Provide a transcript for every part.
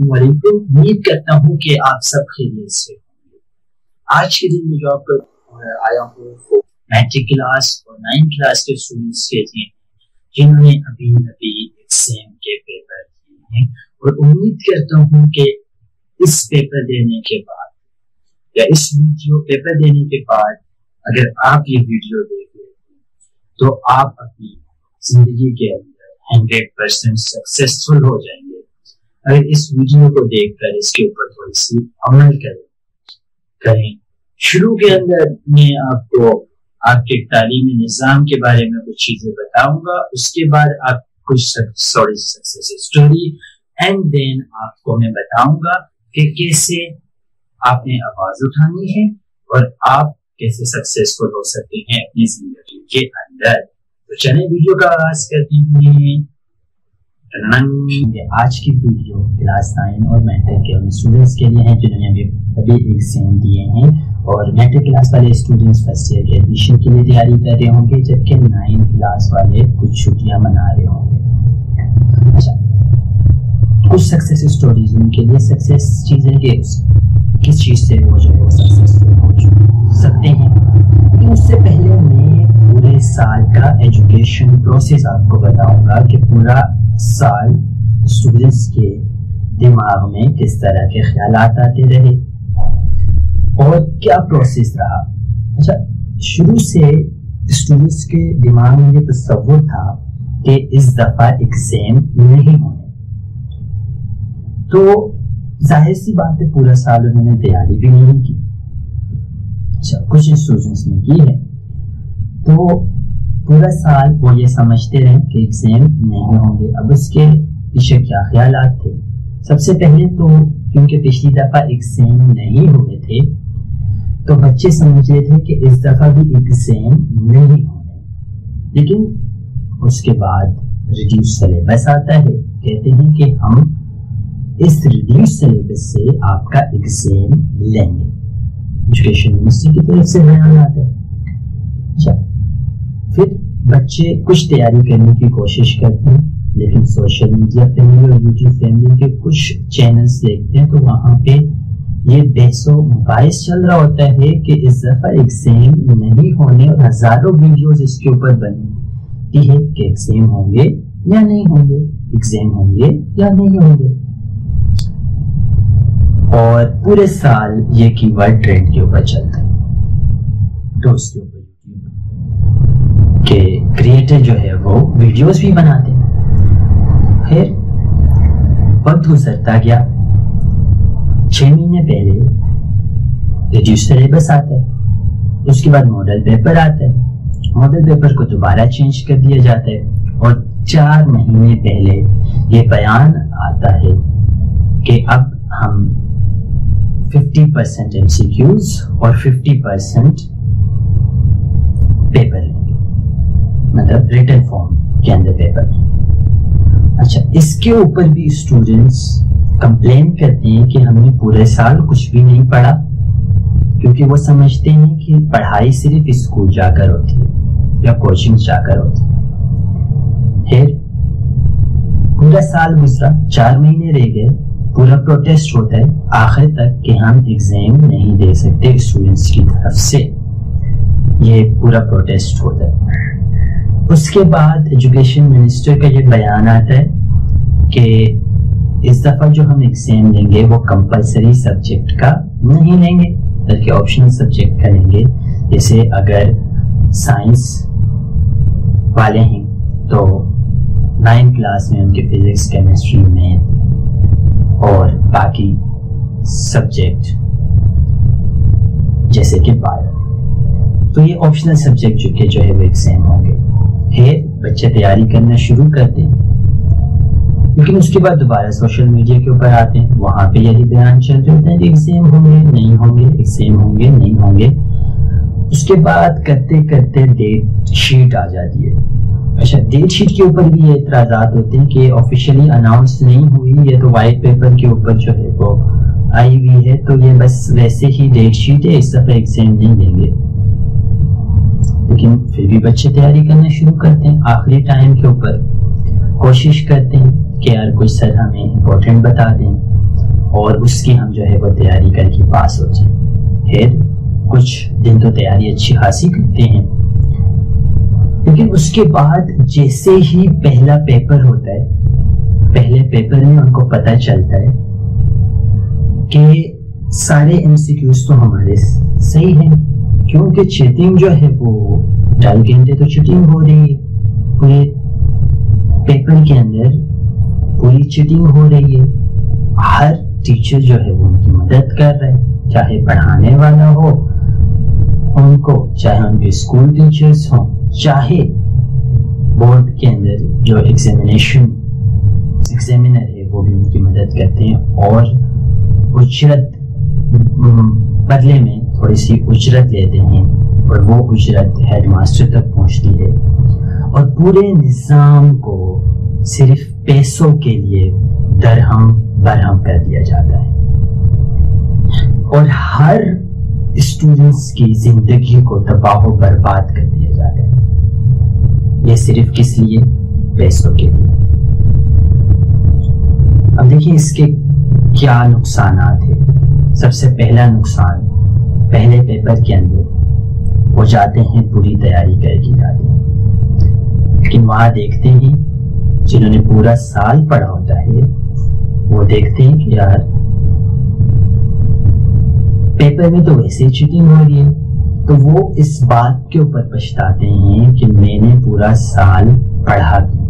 वालेकुम, उम्मीद करता हूँ कि आप सब खैरियत से होंगे। आज के दिन में जो आपको आया हूँ वो मैट्रिक क्लास और 9th क्लास के स्टूडेंट्स के लिए जिन्होंने अभी एग्जाम के पेपर दिए हैं, और उम्मीद करता हूँ कि इस पेपर देने के बाद या इस वीडियो पेपर देने के बाद अगर आप ये वीडियो देख लेते हैं तो आप अपनी जिंदगी के अंदर 100% सक्सेसफुल हो जाएंगे। अगर इस वीडियो को देखकर इसके ऊपर थोड़ी सी अमल करें। शुरू के अंदर मैं आपको आपके तालीमी निज़ाम के बारे में कुछ चीजें बताऊंगा, उसके बाद आप कुछ सक्सेस स्टोरी एंड देन आपको मैं बताऊंगा कि कैसे आपने आवाज उठानी है और आप कैसे सक्सेसफुल हो सकते हैं अपनी जिंदगी के अंदर। तो चलें वीडियो का आगाज करते हैं। आज की वीडियो क्लास 9 और मैट्रिक के उन स्टूडेंट्स के लिए है जिन्होंने अभी एग्जाम दिए हैं, और मैट्रिक क्लास वाले स्टूडेंट्स फर्स्ट ईयर के एडमिशन के लिए तैयारी कर रहे होंगे, जबकि 9th क्लास वाले कुछ छुट्टियां मना रहे होंगे। अच्छा, कुछ सक्सेस स्टोरीज उनके लिए सक्सेस चीजें कि किस चीज से वो जो है वो सक्सेसफुल हो सकते हैं। लेकिन उससे पहले मैं पूरे साल का एजुकेशन प्रोसेस आपको बताऊंगा कि पूरा साल स्टूडेंट्स के दिमाग में किस तरह के ख्यालात आते रहे और क्या प्रोसेस रहा। अच्छा, शुरू से स्टूडेंट्स के दिमाग में ये तस्वुर था कि इस दफा एग्जाम नहीं होने, तो जाहिर सी बात है पूरा साल उन्होंने तैयारी भी नहीं की। अच्छा, कुछ स्टूडेंट्स ने की है, तो पूरा साल वो ये समझते रहे कि एग्जाम नहीं होंगे। अब उसके पीछे क्या ख्यालात थे? सबसे पहले तो क्योंकि पिछली दफा एग्जाम नहीं हुए थे तो बच्चे समझ रहे थे कि इस दफा भी एग्जाम नहीं होने। लेकिन उसके बाद रिड्यूस सिलेबस आता है, कहते हैं कि हम इस रिड्यूस सिलेबस से आपका एग्जाम लेंगे। एजुकेशन मिनिस्ट्री की तरफ से बयान आता है। अच्छा, फिर बच्चे कुछ तैयारी करने की कोशिश करते हैं, लेकिन सोशल मीडिया फैमिली और यूट्यूब फैमिली के कुछ चैनल्स देखते हैं तो वहां पे ये बहसो मुबाहिस चल रहा होता है कि इस दफा एग्जाम नहीं होने, और हजारों वीडियोस इसके ऊपर बनती है कि एग्जाम होंगे या नहीं होंगे, एग्जाम होंगे या नहीं होंगे। और पूरे साल ये कीवर्ड ट्रेंड के ऊपर चलता है, तो उसके ऊपर के क्रिएटर जो है वो वीडियोस भी बनाते हैं। फिर वक्त गुजरता गया, 6 महीने पहले रिड्यूस सिलेबस आता है, उसके बाद मॉडल पेपर आता है, मॉडल पेपर को दोबारा चेंज कर दिया जाता है, और 4 महीने पहले ये बयान आता है कि अब हम 50% MCQs और 50% पेपर लेंगे, मतलब रिटन फॉर्म के अंदर पेपर लेंगे। अच्छा, इसके ऊपर भी स्टूडेंट्स कंप्लेन करते हैं कि हमने पूरे साल कुछ भी नहीं पढ़ा, क्योंकि वो समझते हैं कि पढ़ाई सिर्फ स्कूल जाकर होती है या कोचिंग जाकर होती है। फिर पूरा साल गुजरा, 4 महीने रह गए, पूरा प्रोटेस्ट होता है आखिर तक कि हम एग्जाम नहीं दे सकते स्टूडेंट्स की तरफ से, ये पूरा प्रोटेस्ट होता है। उसके बाद एजुकेशन मिनिस्टर का ये बयान आता है कि इस दफा जो हम एग्जाम लेंगे वो कंपलसरी सब्जेक्ट का नहीं लेंगे, बल्कि ऑप्शनल सब्जेक्ट का लेंगे। जैसे अगर साइंस वाले हैं तो 9th क्लास में उनके फिजिक्स, केमिस्ट्री, मैथ और बाकी सब्जेक्ट जैसे कि बायो, तो ये ऑप्शनल सब्जेक्ट जो है वो एग्जाम होंगे। फिर बच्चे तैयारी करना शुरू करते हैं, लेकिन उसके बाद दोबारा सोशल मीडिया के ऊपर आते हैं, वहां पे यही बयान चल रहे होते हैं कि एग्जाम होंगे नहीं होंगे, एग्जाम होंगे नहीं होंगे। उसके बाद करते करते डेट शीट आ जाती है। अच्छा, डेट शीट के ऊपर भी ये इतराजात होते हैं कि ऑफिशियली अनाउंस नहीं हुई, ये तो वाइट पेपर के ऊपर जो है वो आई हुई है, तो ये बस वैसे ही डेट शीट है, इस दफा एग्जाम नहीं देंगे। लेकिन फिर भी बच्चे तैयारी करना शुरू करते हैं, आखिरी टाइम के ऊपर कोशिश करते हैं कि यार कोई सर हमें इम्पोर्टेंट बता दें, اس کی ہم جو ہے وہ تیاری کر کے پاس ہو جائیں. خیر کچھ دن تو تیاری اچھی خاصی کرتے ہیں، لیکن اس کے بعد جیسے ہی پہلا پیپر ہوتا ہے، پہلے پیپر میں ان کو پتہ چلتا ہے کہ سارے MCQs تو ہمارے صحیح ہیں، کیونکہ چیٹنگ جو ہے وہ 2.5 گھنٹے تو چیٹنگ ہو رہی ہے، پورے پیپر کے اندر پوری چیٹنگ ہو رہی ہے. ہر ٹیچر جو ہے وہ ان کی مدد کر رہا ہے، چاہے پڑھانے والا ہو ان کو، چاہے ان کے اسکول ٹیچرز ہوں، چاہے بورڈ کے اندر جو ایگزامینر ہے وہ بھی ان کی مدد کرتے ہیں، اور اجرت بدلے میں تھوڑی سی اجرت لیتے ہیں، اور وہ اجرت ہیڈ ماسٹر تک پہنچتی ہے، اور پورے نظام کو صرف پیسوں کے لیے درہم برہم کر دیا جاتا ہے، اور ہر اسٹوڈنٹس کی زندگی کو تباہ و برباد کر دیا جاتا ہے، یہ صرف کس لیے؟ پیسوں کے لیے. اب دیکھیں اس کے کیا نقصانات ہیں. سب سے پہلا نقصان، پہلے پیپر کے اندر وہ جاتے ہیں پوری تیاری کر کے جاتے ہیں، لیکن وہاں دیکھتے ہیں جنہوں نے پورا سال پڑھا ہوتا ہے وہ دیکھتے ہیں کہ یار پیپر میں تو ویسے چیٹنگ ہو رہی ہے، تو وہ اس بات کے اوپر پچھتاتے ہیں کہ میں نے پورا سال پڑھا کیوں.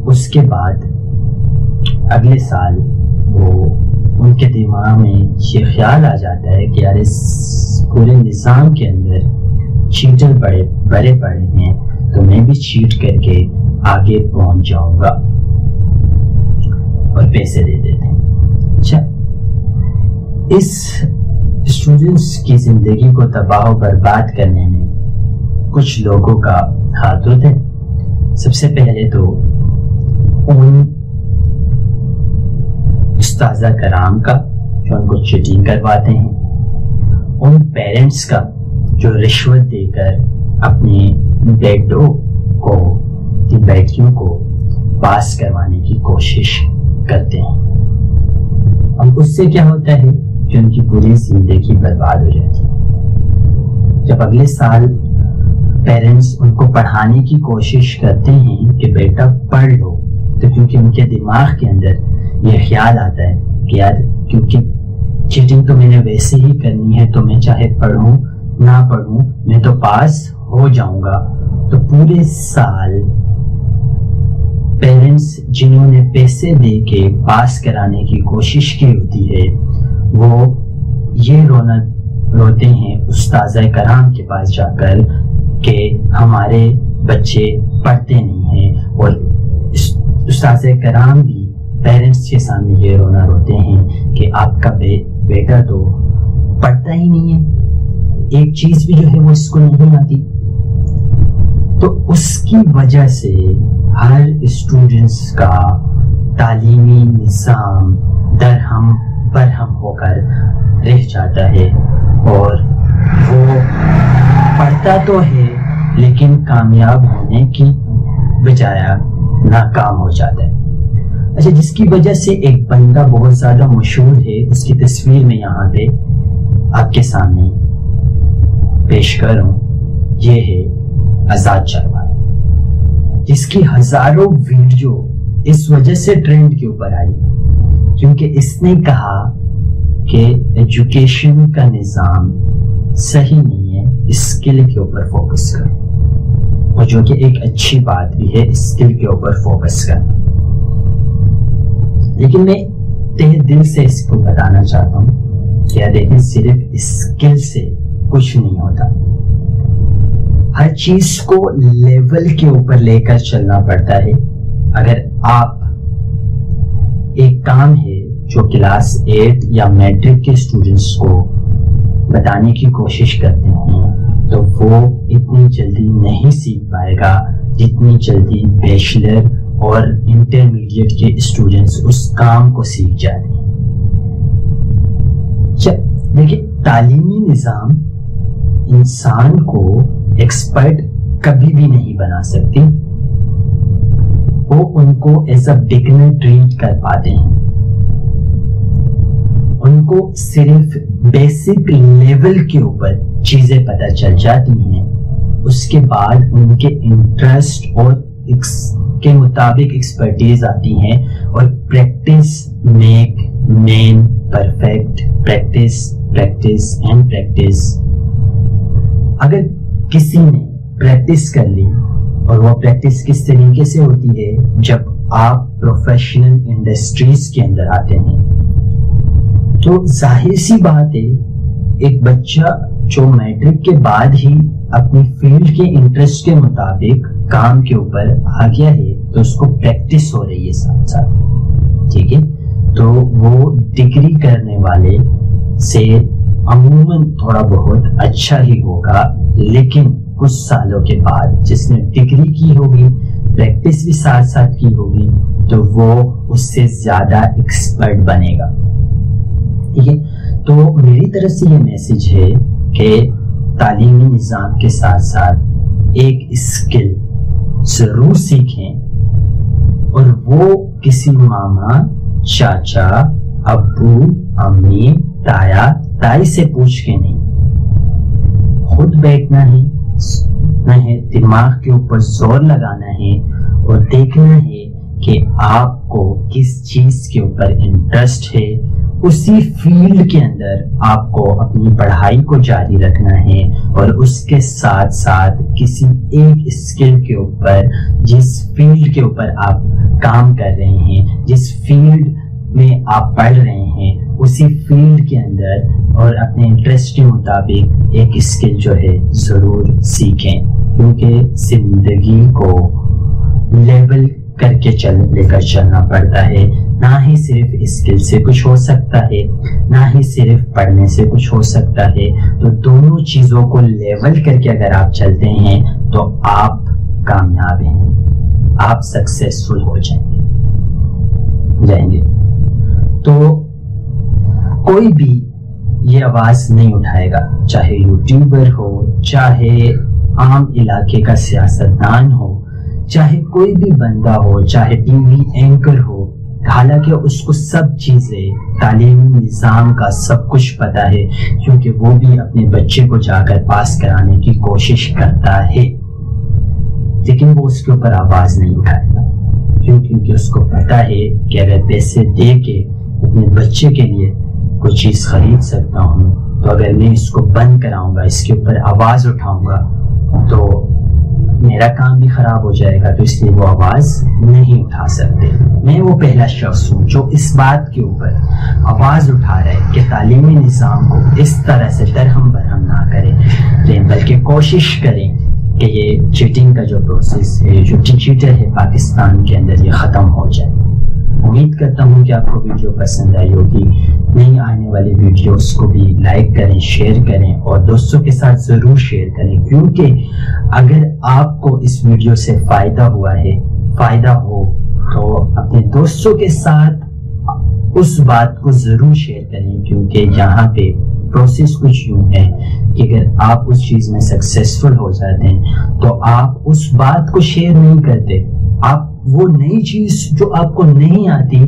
اس کے بعد اگلے سال وہ ان کے دماغ میں یہ خیال آ جاتا ہے کہ یار اس پورے نظام کے اندر چیٹر بڑے بڑے ہیں، تو میں بھی چیٹ کر کے آگے پہنچ جاؤں گا، اور پیسے دے دیتے ہیں. اچھا، اس اسٹوڈنٹس کی زندگی کو تباہ و برباد کرنے میں کچھ لوگوں کا ہاتھ ہوتا ہے. سب سے پہلے تو ان استاذہ کرام کا جو ان کو چیٹنگ کرواتے ہیں، ان پیرنٹس کا جو رشوت دے کر اپنے بیٹوں کو، بیٹیوں کو پاس کروانے کی کوشش کرتے ہیں. اب اس سے کیا ہوتا ہے کہ ان کی پوری زندگی برباد ہو جاتی ہے. جب اگلے سال پیرنٹس ان کو پڑھانے کی کوشش کرتے ہیں کہ بیٹا پڑھ لو، تو کیونکہ ان کے دماغ کے اندر یہ خیال آتا ہے کہ یار کیونکہ چیٹنگ تو میں نے ویسے ہی کرنی ہے، تو میں چاہے پڑھوں نہ پڑھوں میں تو پاس ہو جاؤں گا. تو پورے سال پیرنٹس جنہوں نے پیسے دے کے پاس کرانے کی کوشش کی ہوتی ہے، وہ یہ روتے ہیں استاذہ کرام کے پاس جا کر کہ ہمارے بچے پڑھتے نہیں ہیں، اور استاذہ کرام بھی پیرنٹس کے سامنے یہ رونا روتے ہیں کہ آپ کا بیٹا تو پڑھتا ہی نہیں ہے، ایک چیز بھی جو ہے وہ اس کو نہیں آتی. تو اس کی وجہ سے ہر اسٹوڈنٹس کا تعلیمی نظام درہم برہم ہو کر رہ جاتا ہے، اور وہ پڑھتا تو ہے لیکن کامیاب ہونے کی بجائے ناکام ہو جاتا ہے. اچھا، جس کی وجہ سے ایک بندہ بہت زیادہ مشہور ہے، اس کی تصویر میں یہاں پہ آپ کے سامنے پیش کروں. یہ ہے آزاد چروالا، جس کی ہزاروں ویڈیو اس وجہ سے ٹرینڈ کے اوپر آئی کیونکہ اس نے کہا کہ ایجوکیشن کا نظام صحیح نہیں ہے، اسکل کے اوپر فوکس کرو، اور جو کہ ایک اچھی بات بھی ہے اسکل کے اوپر فوکس کرنا. لیکن میں تہ دل سے اس کو بتانا چاہتا ہوں کہ دیکھیں صرف اسکل سے کچھ نہیں ہوتا، ہر چیز کو لیول کے اوپر لے کر چلنا پڑتا ہے. اگر آپ ایک کام ہے جو کلاس 8 یا میٹرک کے اسٹوڈنٹس کو بتانے کی کوشش کرتے ہیں تو وہ اتنی جلدی نہیں سیکھ پائے گا جتنی جلدی بیچلر اور انٹرمیڈیٹ کے اسٹوڈنٹس اس کام کو سیکھ جاتے ہیں. دیکھیں، تعلیمی نظام انسان کو ایکسپرٹ کبھی بھی نہیں بنا سکتی، وہ ان کو ایز اے بگنر ٹریٹ کر پاتے ہیں. उनको सिर्फ बेसिक लेवल के ऊपर चीजें पता चल जाती हैं, उसके बाद उनके इंटरेस्ट और के मुताबिक एक्सपर्टीज आती हैं और practice make man perfect, practice practice and practice. अगर किसी ने प्रैक्टिस कर ली, और वो प्रैक्टिस किस तरीके से होती है, जब आप प्रोफेशनल इंडस्ट्रीज के अंदर आते हैं, तो जाहिर सी बात है एक बच्चा जो मैट्रिक के बाद ही अपनी फील्ड के इंटरेस्ट के मुताबिक काम के ऊपर आ गया है, तो उसको प्रैक्टिस हो रही है साथ साथ, ठीक है। तो वो डिग्री करने वाले से अमूमन थोड़ा बहुत अच्छा ही होगा, लेकिन कुछ सालों के बाद जिसने डिग्री की होगी, प्रैक्टिस भी साथ साथ की होगी, तो वो उससे ज्यादा एक्सपर्ट बनेगा, ठीक है। तो मेरी तरफ से ये मैसेज है कि तालीमी निज़ाम के साथ साथ एक स्किल जरूर सीखें, और वो किसी मामा, चाचा, अब्बू, अम्मी, ताया, ताई से पूछ के नहीं, खुद बैठना है, दिमाग के ऊपर जोर लगाना है और देखना है कि आपको किस चीज के ऊपर इंटरेस्ट है, उसी फील्ड के अंदर आपको अपनी पढ़ाई को जारी रखना है, और उसके साथ साथ किसी एक स्किल के ऊपर, जिस फील्ड के ऊपर आप काम कर रहे हैं, जिस फील्ड में आप पढ़ रहे हैं, उसी फील्ड के अंदर और अपने इंटरेस्ट के मुताबिक एक स्किल जो है जरूर सीखें, क्योंकि जिंदगी को लेवल करके लेकर चलना पड़ता है। ना ही सिर्फ स्किल से कुछ हो सकता है, ना ही सिर्फ पढ़ने से कुछ हो सकता है। तो दोनों चीजों को लेवल करके अगर आप चलते हैं तो आप कामयाब हैं, आप सक्सेसफुल हो जाएंगे। तो कोई भी ये आवाज नहीं उठाएगा, चाहे यूट्यूबर हो, चाहे आम इलाके का सियासतदान हो, चाहे कोई भी बंदा हो, चाहे टीवी एंकर हो, हालांकि उसको सब चीजें, तालीमी निजाम का सब कुछ पता है, क्योंकि वो भी अपने बच्चे को जाकर पास कराने की कोशिश करता है, लेकिन वो उसके ऊपर आवाज नहीं उठाएगा। क्योंकि उसको पता है कि अगर पैसे दे के अपने बच्चे के लिए कोई चीज खरीद सकता हूँ, तो अगर मैं इसको बंद कराऊंगा, इसके ऊपर आवाज उठाऊंगा, तो मेरा काम भी खराब हो जाएगा। तो इसलिए वो आवाज नहीं उठा सकते। मैं वो पहला शख्स हूँ जो इस बात के ऊपर आवाज उठा रहा है कि तालीमी निज़ाम को इस तरह से दरहम बरहम ना करें, बल्कि कोशिश करें कि ये चीटिंग का जो प्रोसेस है, जो चीटर है पाकिस्तान के अंदर, ये खत्म हो जाए। उम्मीद करता हूँ कि आपको वीडियो पसंद आई होगी। नई आने वाली वीडियोस को भी लाइक करें, शेयर करें और दोस्तों के साथ जरूर शेयर करें, क्योंकि अगर आपको इस वीडियो से फायदा हो तो अपने दोस्तों के साथ उस बात को जरूर शेयर करें, क्योंकि यहाँ पे प्रोसेस कुछ यूं है कि अगर आप उस चीज में सक्सेसफुल हो जाते हैं तो आप उस बात को शेयर नहीं करते, आप वो नई चीज जो आपको नहीं आती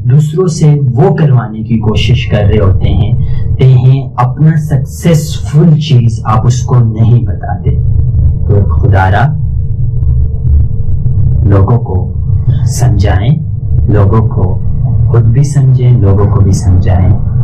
दूसरों से वो करवाने की कोशिश कर रहे होते हैं, अपना सक्सेसफुल चीज आप उसको नहीं बताते। तो खुदारा लोगों को समझाएं, लोगों को खुद भी समझें, लोगों को भी समझाएं।